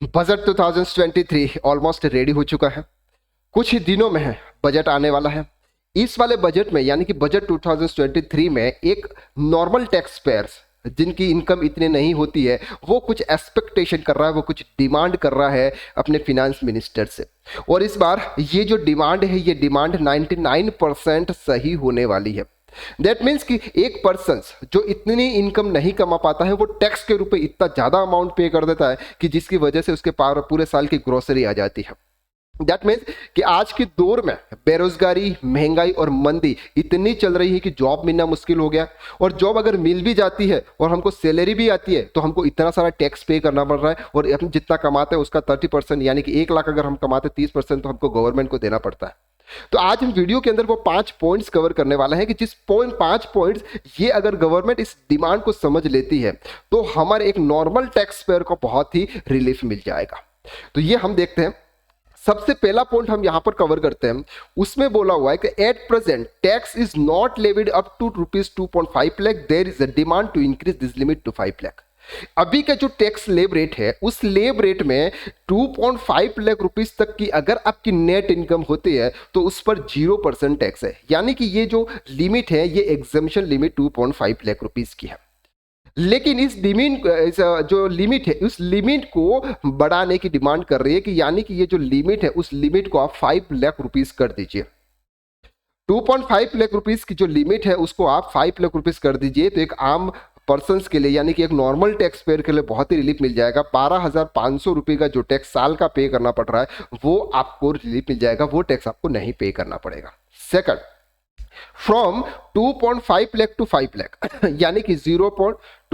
Budget 2023 almost ready हो चुका है। कुछ ही दिनों में है बजट आने वाला है। इस वाले बजट में यानी कि बजट 2023 में एक नॉर्मल टैक्स पेयर्स जिनकी इनकम इतनी नहीं होती है वो कुछ एक्सपेक्टेशन कर रहा है, वो कुछ डिमांड कर रहा है अपने फिनेंस मिनिस्टर से। और इस बार ये जो डिमांड है ये डिमांड 99% सही होने वाली है। दैट मीन्स कि एक पर्सन जो इतनी इनकम नहीं कमा पाता है वो टैक्स के रूप में इतना ज्यादा अमाउंट पे कर देता है कि जिसकी वजह से उसके पार पूरे साल की ग्रोसरी आ जाती है। दैट मीन्स कि आज के दौर में बेरोजगारी, महंगाई और मंदी इतनी चल रही है कि जॉब मिलना मुश्किल हो गया। और जॉब अगर मिल भी जाती है और हमको सैलरी भी आती है तो हमको इतना सारा टैक्स पे करना पड़ रहा है और हम जितना कमाते हैं उसका 30% यानी कि 1 लाख अगर हम कमाते 30% तो हमको गवर्नमेंट को देना पड़ता है। तो आज हम वीडियो के अंदर वो 5 पॉइंट्स कवर करने वाले हैं कि जिस 5 पॉइंट्स ये अगर गवर्नमेंट इस डिमांड को समझ लेती है तो हमारे एक नॉर्मल टैक्स पेयर को बहुत ही रिलीफ मिल जाएगा। तो ये हम देखते हैं। सबसे पहला पॉइंट हम यहां पर कवर करते हैं। उसमें बोला हुआ है कि at present tax is not levied up to ₹2.5 lakh, there is a demand to increase this limit to 5 lakh. अभी का जो टैक्स लेब रेट है उस लेब रेट में 2.5 लाख रुपीस तक की अगर आपकी नेट इनकम होती है तो उस पर 0% टैक्स है। यानी कि ये जो लिमिट है ये एग्जम्पशन लिमिट 2.5 लाख रुपीस की है। लेकिन इस लिमिट जो लिमिट है उस लिमिट को बढ़ाने की डिमांड कर रही है कि यानी कि ये जो लिमिट है उस लिमिट को आप 5 लाख रुपीस कर दीजिए। 2.5 लाख रुपीस की जो लिमिट है उसको आप 5 लाख रुपीस कर दीजिए तो एक आम पर्सन्स के लिए यानी कि एक नॉर्मल टैक्स पेयर के लिए बहुत ही रिलीफ मिल जाएगा। 12,500 रुपए का जो टैक्स साल का पे करना पड़ रहा है वो आपको रिलीफ मिल जाएगा, वो टैक्स आपको नहीं पे करना पड़ेगा। Second, from 2.5 lakh to 5 lakh यानी कि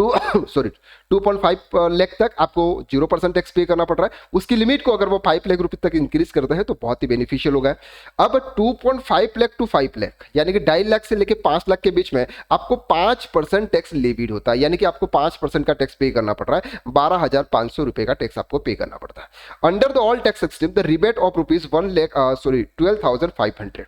2.5 लाख तक आपको 0% टैक्स पे करना पड़ रहा है। उसकी लिमिट को अगर वो 5 लाख रुपए तक इंक्रीज करते हैं तो बहुत ही बेनिफिशियल होगा। अब 2.5 लाख टू 5 लाख यानी कि 2.5 लाख से लेकर 5 लाख के बीच में आपको 5% टैक्स लेविड होता है, यानी कि आपको 5% का टैक्स पे करना पड़ रहा है। 12,500 रुपए का टैक्स आपको पे करना पड़ता है। Under the all tax system the rebate of ₹12,500।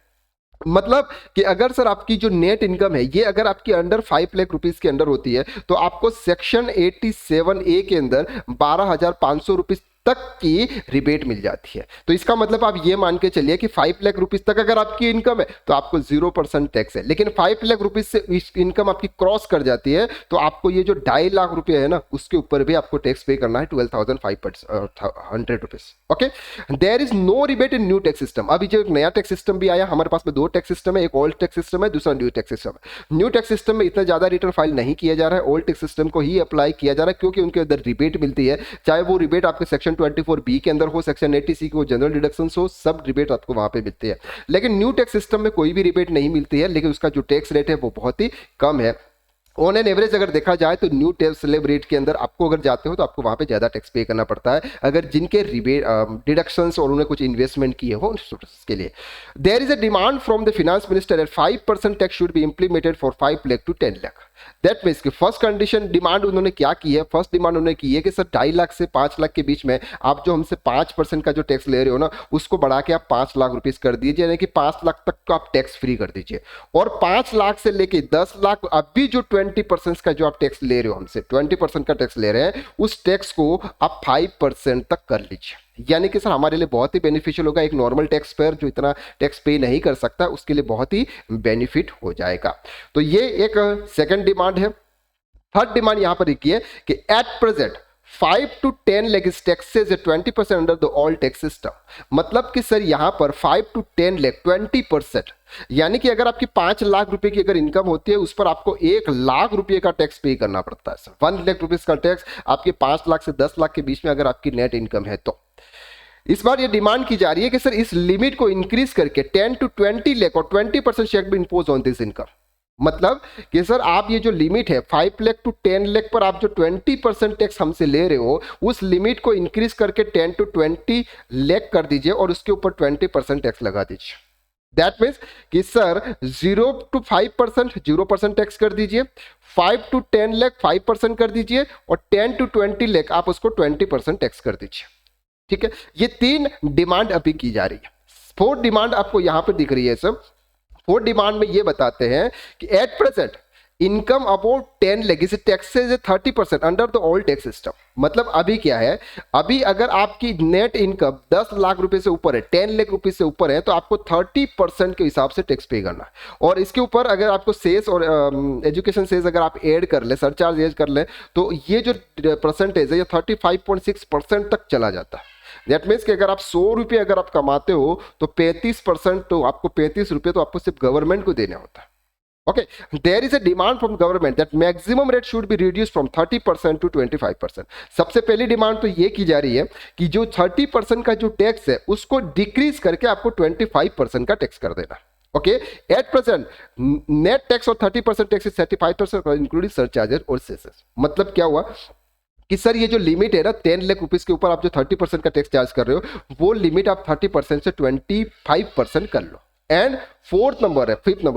मतलब कि अगर सर आपकी जो नेट इनकम है ये अगर आपकी अंडर 5 लाख रुपीस के अंडर होती है तो आपको सेक्शन 87A के अंदर 12,500 रुपीस तक की रिबेट मिल जाती है। तो इसका मतलब आप ये मान के चलिए कि 5 लाख रुपीस तक अगर आपकी इनकम है तो आपको 0% टैक्स है। लेकिन 5 लाख रुपीस से इनकम आपकी क्रॉस कर जाती है तो आपको ये जो 2.5 लाख रुपए है ना उसके ऊपर भी आपको टैक्स पे करना है 12,500 rupees. Okay, there is no rebate in new tax system. अभी जो एक नया टैक्स सिस्टम भी आया, हमारे पास में 2 टैक्स सिस्टम है, एक ओल्ड टैक्स सिस्टम है, दूसरा न्यू टैक्स सिस्टम है। न्यू टैक्स सिस्टम में इतना ज्यादा रिटर्न फाइल नहीं किया जा रहा है, ओल्ड टैक्स सिस्टम को ही अप्लाई किया जा रहा है क्योंकि उनके अंदर रिबेट मिलती है। चाहे वो रिबेट आपके सेक्शन 24B के अंदर हो, सेक्शन 80C को जनरल डिडक्शन हो, सब रिबेट आपको वहां पे मिलती है। लेकिन न्यू टैक्स सिस्टम में कोई भी रिबेट नहीं मिलती है, लेकिन उसका जो टैक्स रेट है वो बहुत ही कम है। ऑन एन एवरेज अगर देखा जाए तो न्यू टैक्स स्लैब रेट के अंदर आपको अगर जाते हो तो आपको वहां पे ज्यादा टैक्स पे करना पड़ता है अगर जिनके रिबेट डिडक्शंस और उन्होंने कुछ इन्वेस्टमेंट किए हो उसके लिए। There is a demand from the finance minister that 5% tax should be implemented for 5 lakh to 10 lakh. That means कि फर्स्ट कंडीशन डिमांड उन्होंने क्या की है, फर्स्ट डिमांड उन्होंने की है कि सर 2.5 लाख से 5 लाख के बीच में आप जो हमसे 5% का जो टैक्स ले रहे हो ना उसको बढ़ा के आप 5 लाख रुपीस कर दीजिए, यानी कि 5 लाख तक को आप टैक्स फ्री कर दीजिए। और 5 लाख से लेके 10 लाख अभी जो 20% का जो आप टैक्स ले रहे हो, हमसे 20% का टैक्स ले रहे हैं, उस टैक्स को आप 5% तक कर लीजिए। यानी कि सर हमारे लिए बहुत ही बेनिफिशियल होगा। एक नॉर्मल टैक्स पेयर जो इतना टैक्स पे नहीं कर सकता उसके लिए बहुत ही बेनिफिट हो जाएगा। तो ये एक सेकंड डिमांड है। थर्ड डिमांड यहां पर एक है कि at present 5 to 10 lakh is taxes at 20% under the all tax system। मतलब कि सर यहां पर 5 to 10 लाख 20%, यानी कि अगर आपकी 5 लाख रुपए की अगर इनकम होती है उस पर आपको 1 लाख रुपए का टैक्स पे करना पड़ता है सर। 1 लाख रुपीस का टैक्स आपके 5 लाख से 10 लाख के बीच में अगर आपकी नेट इनकम है तो। इस बार ये डिमांड की जा रही है कि सर इस लिमिट को इंक्रीज करके 10 to 20 लाख और 20% शेयर भी इंपोज ऑन दिस इनकम। मतलब कि सर आप ये जो लिमिट है 5 लाख टू 10 लाख पर आप जो 20% टैक्स हमसे ले रहे हो उस लिमिट को इंक्रीज करके 10 to 20 लाख कर दीजिए और उसके ऊपर 20% टैक्स लगा दीजिए। दैट मीन्स कि सर 0 to 5% 0% टैक्स कर दीजिए, 5 to 10 लाख 5% कर दीजिए और 10 to 20 लाख आप उसको 20% टैक्स कर दीजिए। ठीक है, ये 3 डिमांड अभी की जा रही है। 4th डिमांड आपको यहां पर दिख रही है सर। 4th डिमांड में ये बताते हैं कि at present income about 10 lakh is taxes 30% under the old tax system. मतलब अभी क्या है, अभी अगर आपकी नेट इनकम 10 लाख रुपए से ऊपर है, 10 लाख रुपए से ऊपर है, तो आपको 30% के हिसाब से टैक्स पे करना है। और इसके ऊपर अगर आपको सेस और एजुकेशन सेस अगर आप ऐड कर ले, सरचार्ज ऐड कर ले, तो ये जो परसेंटेज है ये 35.6% तक चला जाता है। दैट मीन्स कि अगर आप 100 रुपये अगर आप कमाते हो तो 35%, तो आपको 35 रुपये तो आपको सिर्फ गवर्नमेंट को देना होता है। Okay, there is a demand from government that maximum rate should be reduced from 30% to 25%. सबसे पहली डिमांड तो ये की जा रही है कि जो 30% का जो टैक्स है उसको डिक्रीज करके आपको 25% का टैक्स कर देना। Okay, at present net tax और 30% टैक्स 35% इंक्लूडिंग सरचार्जेस और सेसेस। मतलब क्या हुआ कि सर ये जो लिमिट है ना 10 लाख रुपीस के ऊपर आप जो 30% का टैक्स चार्ज कर रहे हो, वो लिमिट आप 30% से 25% कर लो। एंड फिफ्थ नंबर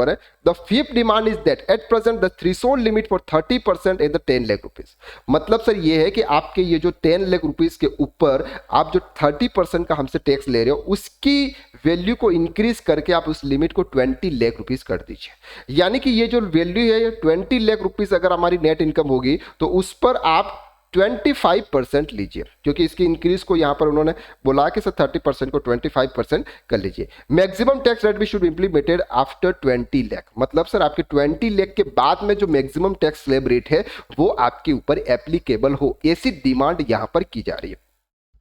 है the fifth demand is that at present the threshold limit for 30% is the 10 lakh rupees. मतलब सर ये है कि आपके ये जो 10 लाख रुपीस के ऊपर आप जो 30% का हमसे टैक्स ले रहे हो, उसकी वैल्यू को इंक्रीज करके आप उस लिमिट को 20 लाख रुपीस कर दीजिए। यानी कि ये जो वैल्यू है, ये 20 लाख रुपीस अगर हमारी नेट इनकम होगी तो उस पर आप 25% लीजिए, क्योंकि इसकी इंक्रीज को यहां पर उन्होंने बोला कि सर 30% को 25% कर लीजिए। मैक्सिमम टैक्स रेट भी शुड इंप्लीमेंटेड आफ्टर 20 लाख। मतलब सर आपके 20 लाख के बाद में जो मैक्सिमम टैक्स स्लैब रेट है वो आपके ऊपर एप्लीकेबल हो, ऐसी डिमांड यहां पर की जा रही है।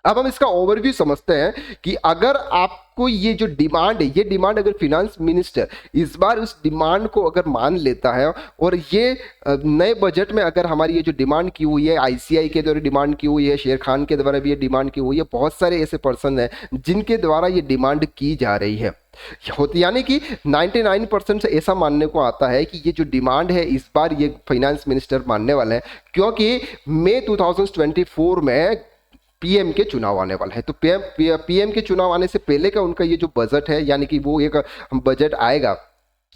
अब हम इसका ओवरव्यू समझते हैं कि अगर आपको ये जो डिमांड है, ये डिमांड अगर फिनांस मिनिस्टर इस बार उस डिमांड को अगर मान लेता है और ये नए बजट में अगर हमारी ये जो डिमांड की हुई है, आईसीआई के द्वारा डिमांड की हुई है, शेर खान के द्वारा भी ये डिमांड की हुई है, बहुत सारे ऐसे पर्सन हैं जिनके द्वारा ये डिमांड की जा रही है होती, यानी कि 99% से ऐसा मानने को आता है कि ये जो डिमांड है इस बार ये फाइनेंस मिनिस्टर मानने वाले हैं, क्योंकि मई 2024 में पीएम के चुनाव आने वाला है। तो पीएम के चुनाव आने से पहले का उनका ये जो बजट है, यानी कि वो एक बजट आएगा,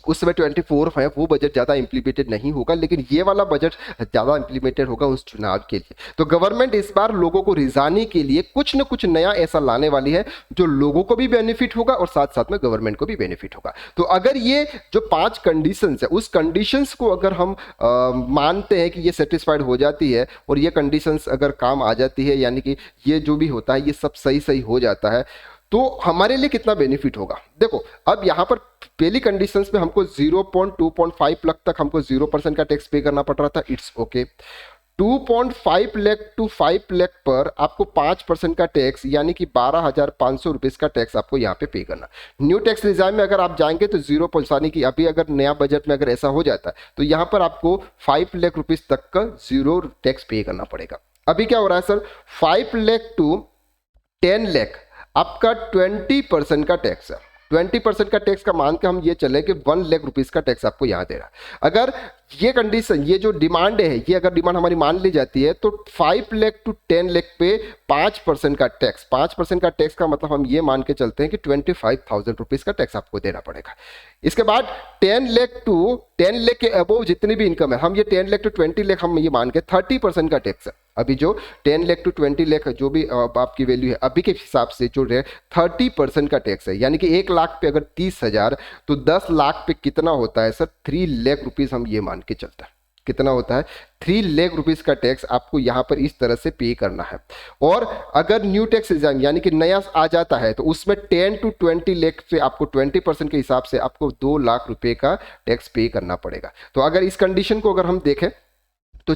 उस समय 24 है, वो बजट ज़्यादा इंप्लीमेंटेड नहीं होगा, लेकिन ये वाला बजट ज़्यादा इंप्लीमेंटेड होगा उस चुनाव के लिए। तो गवर्नमेंट इस बार लोगों को रिझाने के लिए कुछ न कुछ नया ऐसा लाने वाली है जो लोगों को भी बेनिफिट होगा और साथ साथ में गवर्नमेंट को भी बेनिफिट होगा। तो अगर ये जो 5 कंडीशंस है, उस कंडीशंस को अगर हम मानते हैं कि ये सेटिस्फाइड हो जाती है और ये कंडीशंस अगर काम आ जाती है, यानी कि ये जो भी होता है ये सब सही हो जाता है, तो हमारे लिए कितना बेनिफिट होगा। देखो अब यहां पर पहली कंडीशंस में हमको 0.2.5 लाख तक हमको 0% का टैक्स पे करना पड़ रहा था, it's okay. 2.5 lakh to 5 lakh पर आपको 5% का टैक्स, यानी कि 12,500 रुपीज का टैक्स आपको यहाँ पे करना। न्यू टैक्स रिजाइम में अगर आप जाएंगे तो 0, यानी कि अभी अगर नया बजट में अगर ऐसा हो जाता है तो यहाँ पर आपको 5 लाख रुपीज तक का 0 टैक्स पे करना पड़ेगा। अभी क्या हो रहा है सर, 5 लाख टू 10 लाख आपका 20% का टैक्स है। 20% का टैक्स का मान के हम ये चले कि 1 लाख रुपीस का टैक्स आपको यहाँ दे रहा है। अगर ये कंडीशन, ये जो डिमांड है, ये अगर डिमांड हमारी मान ली जाती है तो 5 लाख टू 10 लाख पे 5% का टैक्स, 5% का टैक्स का मतलब हम ये मान के चलते हैं कि 25,000 रुपीज का टैक्स आपको देना पड़ेगा। इसके बाद 10 लाख टू 10 लाख के अबोव जितनी भी इनकम है, हम ये 10 लाख टू 20 लाख हम ये मान के 30% का टैक्स है। अभी जो 10 लाख टू 20 लाख जो भी आपकी वैल्यू है अभी के हिसाब से जो 30% का टैक्स है, यानी कि 1 लाख पे अगर 30,000 तो 10 लाख पे कितना होता है सर, 3 लाख रुपीज हम ये मान के चलता है। कितना होता है, 3 लाख रुपीज का टैक्स आपको यहां पर इस तरह से पे करना है। और अगर न्यू टैक्स रिजाइम यानी कि नया आ जाता है तो उसमें 10 टू 20 लाख से आपको 20% के हिसाब से आपको 2 लाख रुपए का टैक्स पे करना पड़ेगा। तो अगर इस कंडीशन को अगर हम देखें तो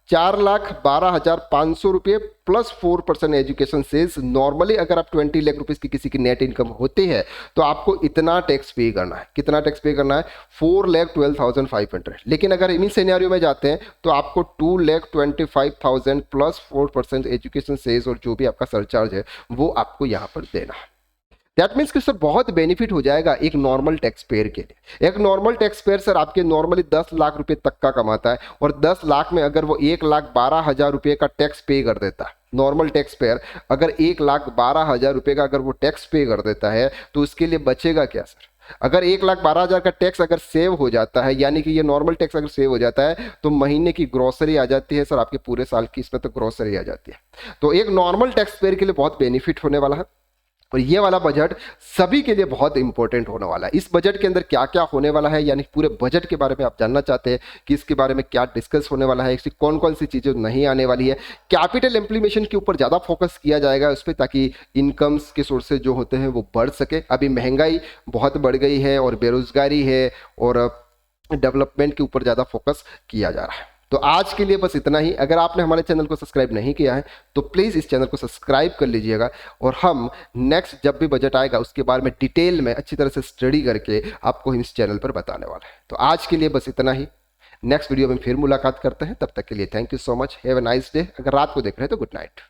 4,12,500 रुपये प्लस 4% एजुकेशन सेस। नॉर्मली अगर आप 20 लाख रुपीस की किसी की नेट इनकम होती है तो आपको इतना टैक्स पे करना है। कितना टैक्स पे करना है, 4,12,500। लेकिन अगर इन सिनेरियो में जाते हैं तो आपको 2,25,000 प्लस 4% एजुकेशन सेस और जो भी आपका सरचार्ज है वो आपको यहाँ पर देना है। दैट मीन्स कि सर बहुत बेनिफिट हो जाएगा एक नॉर्मल टैक्स पेयर के लिए। एक नॉर्मल टैक्स पेयर सर आपके नॉर्मली 10 लाख रुपए तक का कमाता है और 10 लाख में अगर वो 1,12,000 रुपए का टैक्स पे कर देता है, नॉर्मल टैक्स पेयर अगर 1,12,000 रुपए का अगर वो टैक्स पे कर देता है तो उसके लिए बचेगा क्या सर। अगर 1,12,000 का टैक्स अगर सेव हो जाता है, यानी कि ये नॉर्मल टैक्स अगर सेव हो जाता है तो महीने की ग्रोसरी आ जाती है सर आपके पूरे साल की, इसमें तो ग्रोसरी आ जाती है। तो एक नॉर्मल टैक्स पेयर के लिए बहुत बेनिफिट होने वाला है। और ये वाला बजट सभी के लिए बहुत इंपॉर्टेंट होने वाला है। इस बजट के अंदर क्या क्या होने वाला है, यानी पूरे बजट के बारे में आप जानना चाहते हैं कि इसके बारे में क्या डिस्कस होने वाला है, इसकी कौन कौन सी चीज़ें नहीं आने वाली है। कैपिटल इम्प्लीमेशन के ऊपर ज़्यादा फोकस किया जाएगा उस पर, ताकि इनकम्स के सोर्सेज जो होते हैं वो बढ़ सके। अभी महंगाई बहुत बढ़ गई है और बेरोजगारी है, और डेवलपमेंट के ऊपर ज़्यादा फोकस किया जा रहा है। तो आज के लिए बस इतना ही। अगर आपने हमारे चैनल को सब्सक्राइब नहीं किया है तो प्लीज़ इस चैनल को सब्सक्राइब कर लीजिएगा, और हम नेक्स्ट जब भी बजट आएगा उसके बारे में डिटेल में अच्छी तरह से स्टडी करके आपको इस चैनल पर बताने वाला है। तो आज के लिए बस इतना ही। नेक्स्ट वीडियो में फिर मुलाकात करते हैं, तब तक के लिए thank you so much, have a nice day. अगर रात को देख रहे हैं तो गुड नाइट।